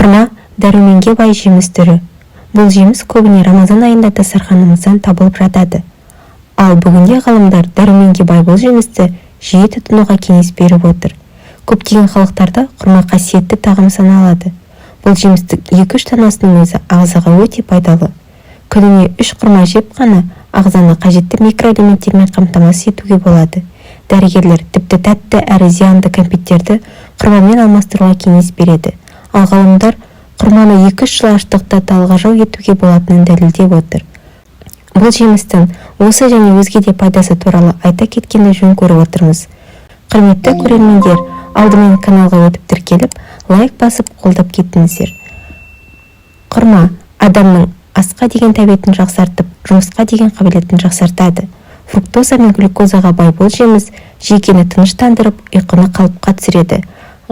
Құрма дәруменге бай жеміс түрі. Бұл жеміс көбіне Рамазан айында дастарханымыздан табылып жатады. Ал бүгінде ғалымдар дәруменге бай бұл жемісті жиі тұтынуға кеңес беріп отыр. Көптеген халықтарда құрма қасиетті тағам саналады. Бұл жемістің 2-3 данасының өзі ағзаға өте пайдалы. Күніне 3 құрма жеп қана ағзаны қажетті микроэлементтермен қамтамасыз етуге болады. Дәрігерлер тіпті тәтті әрі зиянды кәмпиттерді құрмамен алмастыруға кеңес береді. Ал ғалымдар құрманы 2-3 жыл аштықта талғажау етуге болатынын дәлелдеп отыр. Бұл жемістің осы және өзге де пайдасы туралы айта кеткенді жөн көріп отырмыз. Құрметті көрермендер, алдымен каналға өтіп тіркеліп, лайк басып қолдап кеттіңіздер. Құрма адамның асқа деген тәбетін жақсартып, жұмысқа деген қабілетін жақсартады. Фруктоза мен глюкозаға бай бұл жеміс жүйкені тыныштандырып, ұйқыны қалыпқа түсіреді.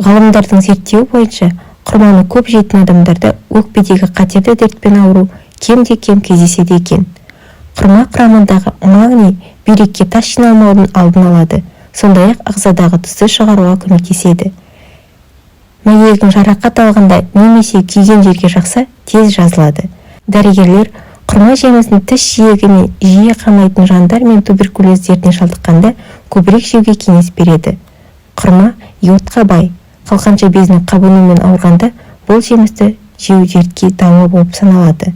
Ғалымдардың зерттеуі бойынша, құрманы көп жейтін адамдарда өкпедегі қатерлі дертпен ауыру кем-де-кем кездеседі екен. Құрма құрамындағы магний бүйрекке тас жиналмаудың алдын алады, сондай-ақ ағзадағы тұзды шығаруға көмектеседі. Мәйегің жарақат алғанда немесе күйген жерге жақса тез жазылады. Дәрігерлер құрма жемісін тіс жиегіне жиі қамайтын жандар мен туберкулез дертіне шалдыққанда көбірек жеуге кеңес береді. Құрма йодқа бай. Қалқанша безінің қабынуымен ауырғанда бұл жемісті жеу дертке дауа болып саналады.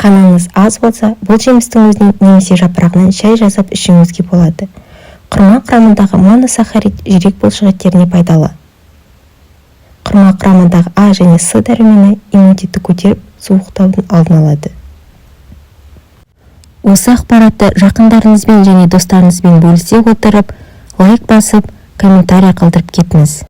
Қаныңыз аз болса, бұл жемістің өзінен немесе жапырағынан шай жасап ішуіңізге болады. Құрма құрамындағы моносахарид жүрек бұлшықеттеріне пайдалы. Құрма құрамындағы А және С дәрумені иммунитетті көтеріп, суықтаудың алдын алады. Осы ақпаратты жақындарыңызбен және достарыңызбен бөлісе отырып, лайк басып, комментарий қалдырып кетіңіз.